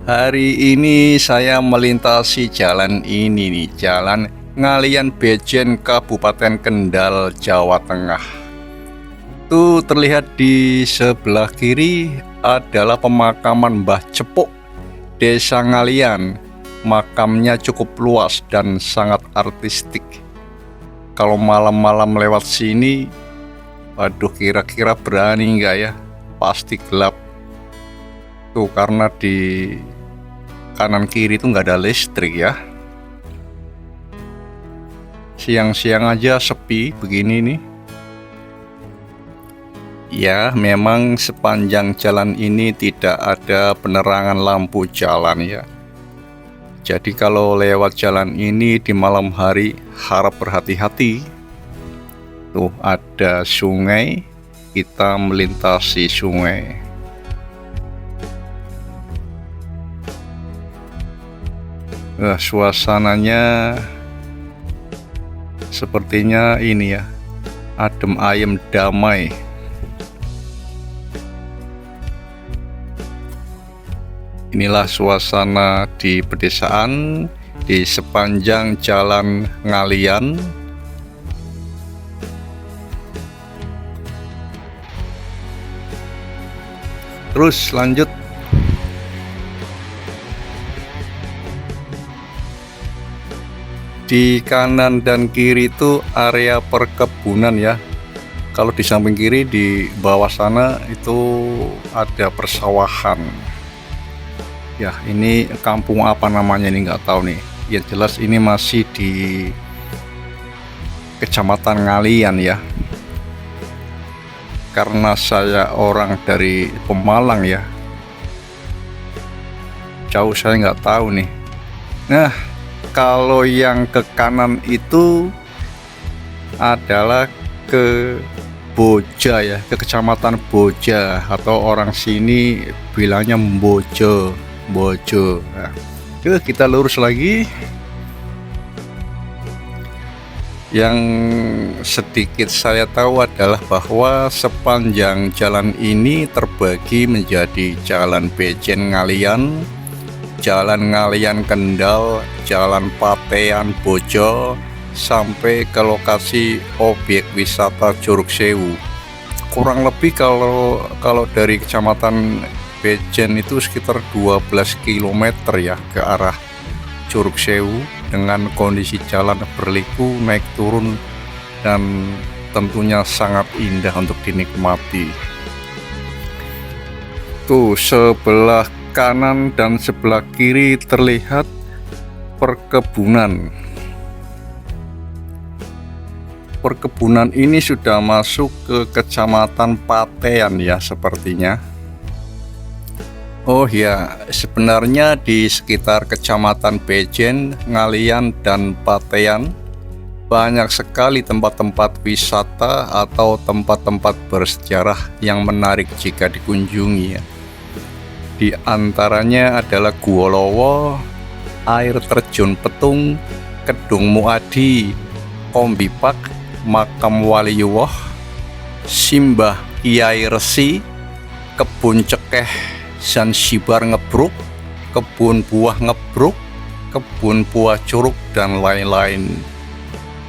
Hari ini saya melintasi jalan ini nih, Jalan Ngalian Bejen, Kabupaten Kendal, Jawa Tengah. Tuh terlihat di sebelah kiri adalah pemakaman Mbah Cepuk, Desa Ngalian. Makamnya cukup luas dan sangat artistik. Kalau malam-malam lewat sini, waduh, kira-kira berani nggak ya? Pasti gelap. Tuh karena di kanan kiri itu nggak ada listrik ya. Siang-siang aja sepi begini nih. Ya, memang sepanjang jalan ini tidak ada penerangan lampu jalan ya. Jadi kalau lewat jalan ini di malam hari harap berhati-hati. Tuh ada sungai, kita melintasi sungai. Suasananya sepertinya ini ya, adem ayem damai. Inilah suasana di pedesaan di sepanjang Jalan Ngalian. Terus lanjut. Di kanan dan kiri itu area perkebunan ya. Kalau di samping kiri di bawah sana itu ada persawahan. Ya, ini kampung apa namanya ini nggak tahu nih. Yang jelas ini masih di Kecamatan Ngalian ya. Karena saya orang dari Pemalang ya, jauh saya nggak tahu nih. Nah, kalau yang ke kanan itu adalah ke Boja ya, ke Kecamatan Boja, atau orang sini bilangnya Bojo. Nah, kita lurus lagi. Yang sedikit saya tahu adalah bahwa sepanjang jalan ini terbagi menjadi Jalan Bejen Ngalian, Jalan Ngalian Kendal, Jalan Patean Bojo, sampai ke lokasi objek wisata Curug Sewu. Kurang lebih kalau dari Kecamatan Bejen itu sekitar 12 km ya ke arah Curug Sewu, dengan kondisi jalan berliku, naik turun, dan tentunya sangat indah untuk dinikmati. Tuh sebelah kanan dan sebelah kiri terlihat perkebunan. Perkebunan ini sudah masuk ke Kecamatan Patean ya sepertinya. Oh ya, sebenarnya di sekitar Kecamatan Bejen, Ngalian, dan Patean banyak sekali tempat-tempat wisata atau tempat-tempat bersejarah yang menarik jika dikunjungi ya. Di antaranya adalah Guwa Lowo, air terjun Petung, Kedung Muadi, Kombipak, Makam Waliyuwoh, Simbah Kiai Resi, Kebun Cekeh Zanzibar Ngebruk, Kebun Buah Ngebruk, Kebun Buah Curug, dan lain-lain.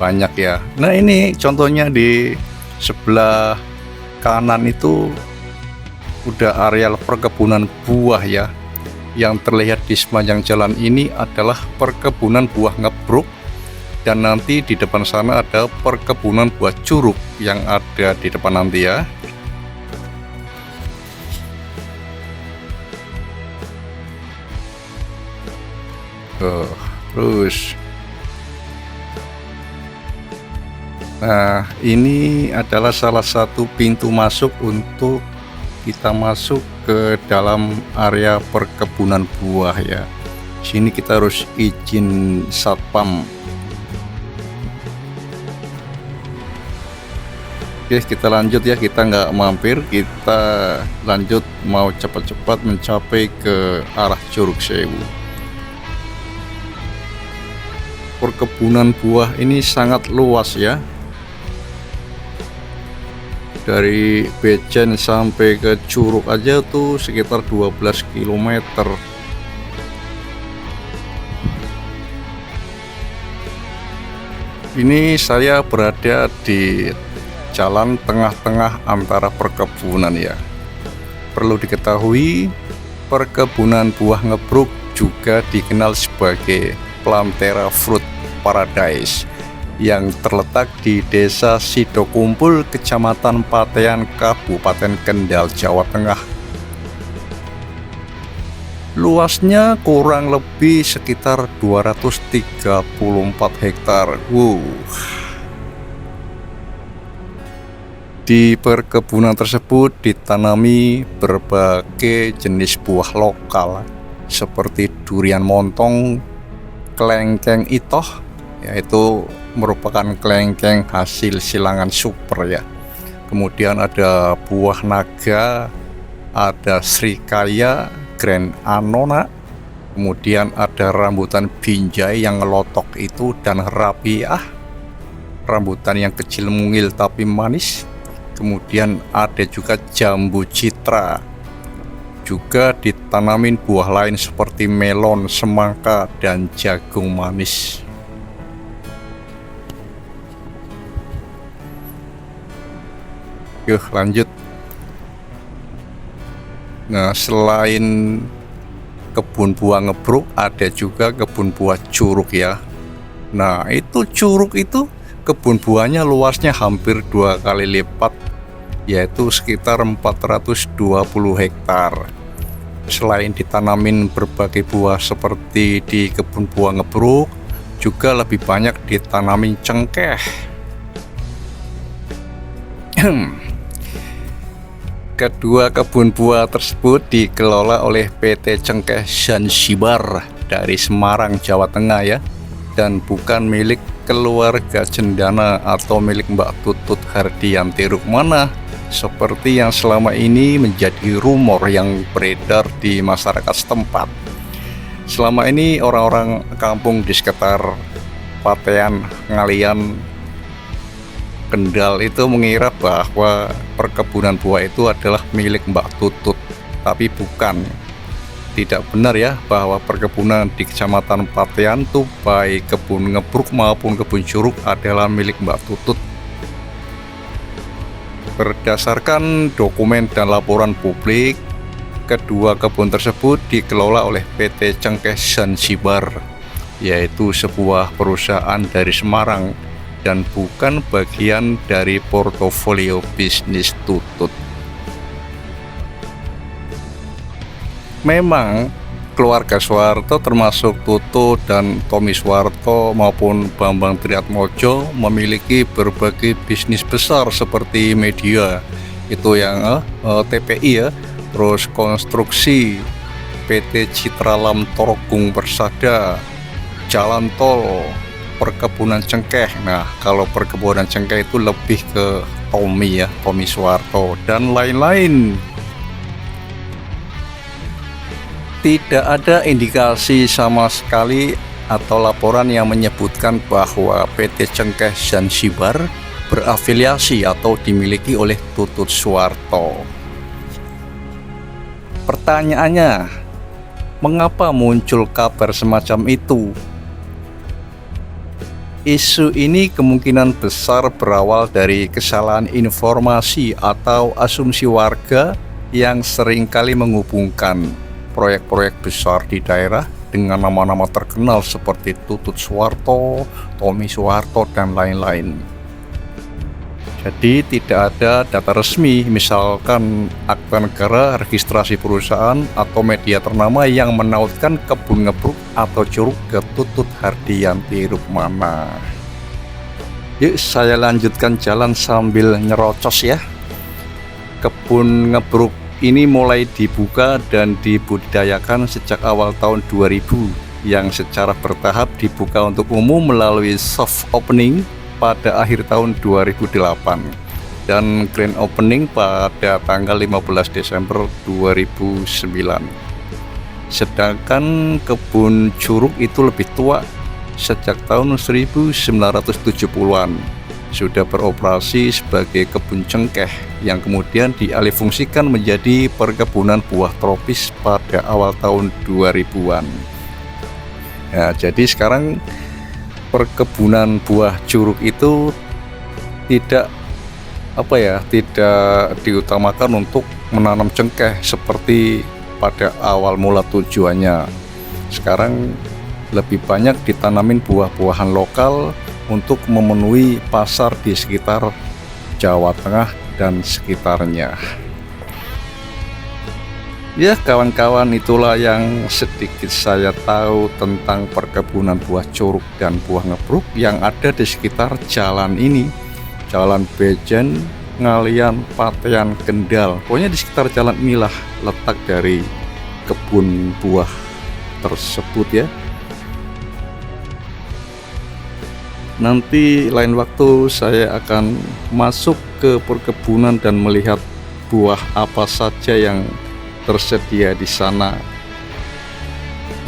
Banyak ya. Nah, ini contohnya di sebelah kanan itu udah areal perkebunan buah ya. Yang terlihat di sepanjang jalan ini adalah perkebunan buah Ngebruk, dan nanti di depan sana ada perkebunan buah curug yang ada di depan nanti ya. Terus nah, ini adalah salah satu pintu masuk untuk kita masuk ke dalam area perkebunan buah ya. Sini kita harus izin satpam. Oke, kita lanjut ya, kita nggak mampir, kita lanjut, mau cepat-cepat mencapai ke arah Curug Sewu. Perkebunan buah ini sangat luas ya. Dari Bejen sampai ke Curug aja tuh sekitar 12 km. Ini saya berada di jalan tengah-tengah antara perkebunan ya. Perlu diketahui, perkebunan buah ngebruk juga dikenal sebagai Plantera Fruit Paradise yang terletak di Desa Sidokumpul, Kecamatan Patean, Kabupaten Kendal, Jawa Tengah. Luasnya kurang lebih sekitar 234 hektar. Di perkebunan tersebut ditanami berbagai jenis buah lokal seperti durian montong, kelengkeng itoh, yaitu merupakan kelengkeng hasil silangan super ya. Kemudian ada buah naga, ada srikaya, Grand Anona, kemudian ada rambutan binjai yang ngelotok itu, dan rapiah, rambutan yang kecil mungil tapi manis. Kemudian ada juga jambu citra, juga ditanamin buah lain seperti melon, semangka, dan jagung manis. Yuk lanjut. Nah, selain kebun buah ngebruk, ada juga kebun buah curug ya. Nah, itu curug itu kebun buahnya luasnya hampir 2 kali lipat, yaitu sekitar 420 hektar. Selain ditanamin berbagai buah seperti di kebun buah ngebruk, juga lebih banyak ditanamin cengkeh. Kedua kebun buah tersebut dikelola oleh PT Cengkeh Zanzibar dari Semarang, Jawa Tengah ya, dan bukan milik keluarga Cendana atau milik Mbak Tutut Hardianti Rukmana seperti yang selama ini menjadi rumor yang beredar di masyarakat setempat. Selama ini orang-orang kampung di sekitar Patean, Ngalian, Kendal itu mengira bahwa perkebunan buah itu adalah milik Mbak Tutut, tapi bukan. Tidak benar ya bahwa perkebunan di Kecamatan Patean itu baik kebun ngebruk maupun kebun curug adalah milik Mbak Tutut. Berdasarkan dokumen dan laporan publik, kedua kebun tersebut dikelola oleh PT Cengkeh Zanzibar, yaitu sebuah perusahaan dari Semarang dan bukan bagian dari portofolio bisnis Tutut. Memang keluarga Soeharto termasuk Tutut dan Tommy Soeharto maupun Bambang Triatmojo memiliki berbagai bisnis besar seperti media, itu yang TPI ya, terus konstruksi, PT Citra Lam Torgung Persada, jalan tol, perkebunan cengkeh. Nah, kalau perkebunan cengkeh itu lebih ke Tommy ya, Tommy Soeharto dan lain-lain. Tidak ada indikasi sama sekali atau laporan yang menyebutkan bahwa PT Cengkeh Zanzibar berafiliasi atau dimiliki oleh Tutut Soeharto. Pertanyaannya, mengapa muncul kabar semacam itu? Isu ini kemungkinan besar berawal dari kesalahan informasi atau asumsi warga yang seringkali menghubungkan proyek-proyek besar di daerah dengan nama-nama terkenal seperti Tutut Soeharto, Tommy Soeharto, dan lain-lain. Jadi tidak ada data resmi, misalkan akta negara, registrasi perusahaan, atau media ternama yang menautkan kebun ngebruk atau curug ke Tutut Hardianti Rukmana. Yuk saya lanjutkan jalan sambil nyerocos ya. Kebun ngebruk ini mulai dibuka dan dibudidayakan sejak awal tahun 2000, yang secara bertahap dibuka untuk umum melalui soft opening pada akhir tahun 2008 dan grand opening pada tanggal 15 Desember 2009. Sedangkan kebun curug itu lebih tua, sejak tahun 1970-an sudah beroperasi sebagai kebun cengkeh yang kemudian dialihfungsikan menjadi perkebunan buah tropis pada awal tahun 2000-an. Nah, jadi sekarang perkebunan buah curug itu tidak tidak diutamakan untuk menanam cengkeh seperti pada awal mula tujuannya. Sekarang lebih banyak ditanamin buah-buahan lokal untuk memenuhi pasar di sekitar Jawa Tengah dan sekitarnya. Ya kawan-kawan, itulah yang sedikit saya tahu tentang perkebunan buah curug dan buah ngepruk yang ada di sekitar jalan ini, Jalan Bejen, Ngalian, Patean, Kendal. Pokoknya di sekitar jalan inilah letak dari kebun buah tersebut ya. Nanti lain waktu saya akan masuk ke perkebunan dan melihat buah apa saja yang tersedia di sana,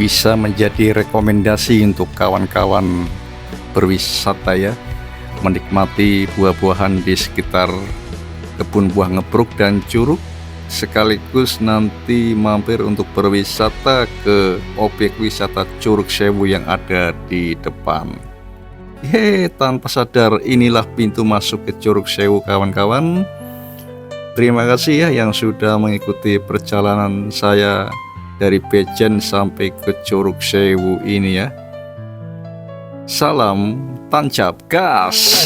bisa menjadi rekomendasi untuk kawan-kawan berwisata ya, menikmati buah-buahan di sekitar kebun buah ngepruk dan curug, sekaligus nanti mampir untuk berwisata ke objek wisata Curug Sewu yang ada di depan. Tanpa sadar inilah pintu masuk ke Curug Sewu kawan-kawan. Terima kasih ya yang sudah mengikuti perjalanan saya dari Bejen sampai ke Curug Sewu ini ya. Salam tancap gas.